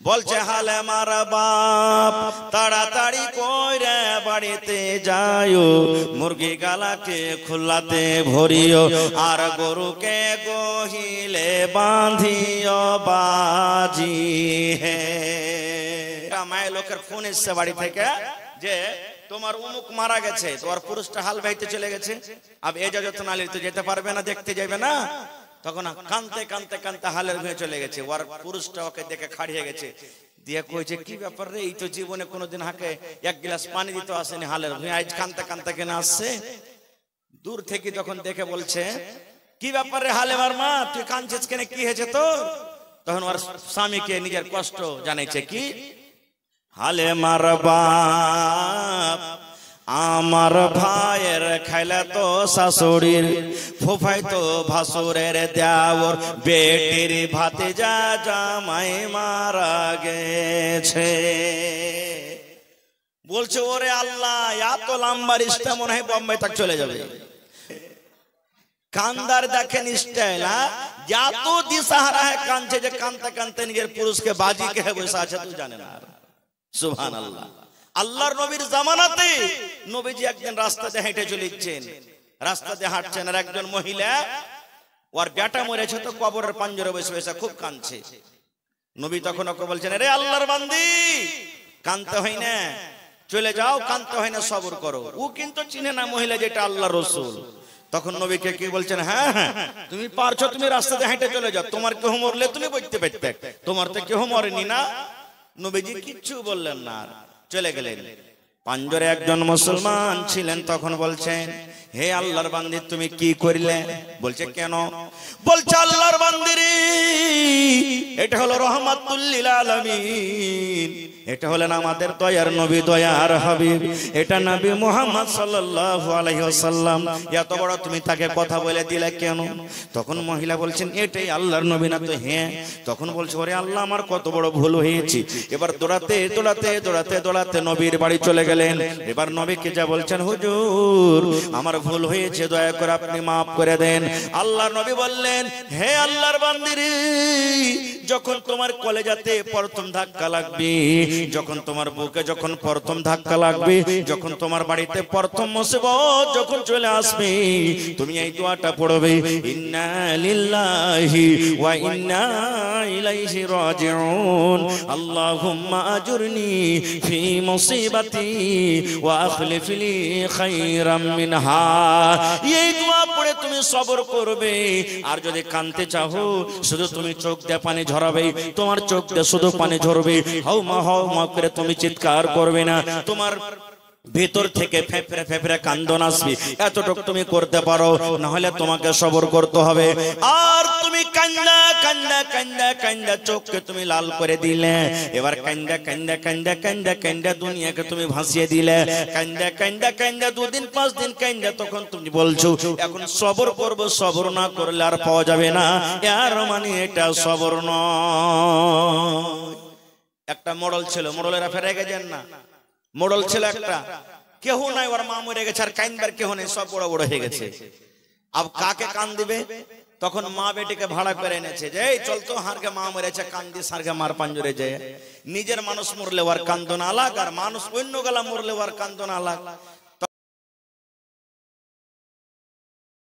বলছে হালে মার বাপ তাড়াতাড়ি কইরে বাড়িতে যাইও, মুরগি গালাকে খোলাতে ভরিও, আর গরুকে গহিলে বাঁধিও বাজি হে। মায়ের লোকের ফোন এসছে বাড়ি থেকে যে তোমার উমুক মারা গেছে, তোমার পুরুষটা হাল বাইতে চলে গেছে, আব এ যতন আলী তো যেতে পারবে না, দেখতে যাবে না। তখন কানতে কানতে কানতে হালের ভুঁয়ে চলে গেছে, ওর পুরুষটা ওকে দেখে খাড়িয়ে গেছে, দিয়ে কইছে কি ব্যাপার রে, এই তো জীবনে কোনোদিন হাকে এক গ্লাস পানি দিতে আসেনি হালের ভুঁয়ে, আজ কানতে কানতে কেন আসছে। দূর থেকে তখন দেখে বলছে কি ব্যাপার রে হালে মার মা, তুই কানছিস কেন, কি হয়েছে তোর? তখন ওর স্বামীকে নিজের কষ্ট জানাইছে, কি হালে মার বাপ আমার ভাইয়ের খাইলে তো শাশুড়ির, ফুফাই তো ভাসুরের দেওর, বেটির ভাতে যা জামাই মারা গেছে। বলছে ওরে আল্লাহ, এত লম্বা রিস্তা মনে হয় বোম্বে তক চলে যাবে। কান্দার দেখেন স্টাইল, এত দিশাহারা কানছে যে কানতে কানতে নিজের পুরুষকে বাজি কে বসে আছে তুই জানে না। সুবহানাল্লাহ। আল্লাহর নবীর জামানাতে নবীজি একদিন রাস্তাতে হেঁটে চলেছেন, রাস্তাতে হাঁটছেন, আর একজন মহিলা ওর বেটা মরেছে তো কবরের পাঞ্জরে বসে বসে খুব কাঁদছে। নবী তখন ওকে বলছেন, রে আল্লাহর বান্দি, কাঁদতে হয় না, চলে যাও, কাঁদতে হয় না, সবর করো। ও কিন্তু চিনে না মহিলা যেটা আল্লাহর রাসূল। তখন নবীকে কি বলছেন, হ্যাঁ হ্যাঁ তুমি পারছো, তুমি রাস্তাতে হেঁটে চলে যাও, তোমার কেউ মরলে তুমি বলতে পারতে, তোমার তো কেউ মরেনি না। নবীজি কিচ্ছু বললেন না, চলে গেলেন। পাঞ্জরে একজন মুসলমান ছিলেন, তখন বলছেন, হে আল্লাহর বান্দি তুমি কি করিলে? বলছে কেন? বলছে আল্লাহর বান্দি রে, এটা হলো রহমাতুল লিল আলামিন, এটা হলেন আমাদের দয়ার নবী, দয়ার হাবিব, এটা নবী মুহাম্মদ সাল্লাল্লাহু আলাইহি ওয়াসাল্লাম, এত বড় তুমি তাকে কথা বলে দিলে কেন? তখন মহিলা বলছেন, এটাই আল্লাহর নবী না তো? হ্যাঁ। তখন বলছে, ওরে আল্লাহ, আমার কত বড় ভুল হয়েছে। এবার দৌড়াতে দৌড়াতে দৌড়াতে দৌড়াতে নবীর বাড়ি চলে গেলেন। এবার নবীকে যা বলছেন, হুজুর আমার ভুল হয়েছে, দয়া করে আপনি মাফ করে দেন। আল্লাহর নবী বললেন, হে আল্লাহর বান্দি রে, যখন তোমার কলেজাতে প্রথম ধাক্কা লাগবে, যখন তোমার বুকে যখন প্রথম ধাক্কা লাগবে, যখন তোমার বাড়িতে প্রথম মুসিবত যখন চলে আসবে, তুমি এই দোয়াটা পড়বে, ইন্না লিল্লাহি ওয়া ইন্না ইলাইহি রাজিউন, আল্লাহুম্মা আজুরনি ফি মুসিবাতি ওয়া আখলিফ লি খায়রাম মিনহা। এই দোয়া পড়ে তুমি সবর করবে। আর যদি কানতে চাও, শুধু তুমি চোখ দিয়ে পানি ঝরাবে, তোমার চোখ দিয়ে শুধু পানি ঝরবে, হাউ মা করে তুমি চিৎকার করবে না, তোমার ভেতর থেকে ফেফড়ে ফেফড়ে কান্দন আসবে, এতটুকু তুমি করতে পারো, না হলে তোমাকে সবর করতে হবে। আর তুমি কান্দা কান্দা কান্দা কান্দা চোখকে তুমি লাল করে দিলে, এবার কান্দা কান্দা কান্দা কান্দা কান্দা দুনিয়াকে তুমি ভাসিয়ে দিলে, কান্দা কান্দা কান্দা 2 দিন 5 দিন কান্দা, তখন তুমি বলছো এখন সবর করব, সবর না করলে আর পাওয়া যাবে না, আর মানে এটা সবর নয়। একটা মোড়ল ছিল, মোড়লেরা ফেরে গেছেন না, মোড়ল ছিল একটা, কেউ নাই, ওর মা মরে গেছে, আর কাইনবার কেউ নেই, সব বড় বড় হয়ে গেছে। আব কাকে কান দিবে? তখন মা বেটিকে ভাড়া করে এনেছে, যে এই চল তো, হারকে মা মরেছে, কান দিয়ে সারকে মার পাঞ্জরে যায়। নিজের মানুষ মরলে ওর কান্দন আলাগ, আর মানুষ অন্য গলা মরলে ওর কান্দন আলাগ।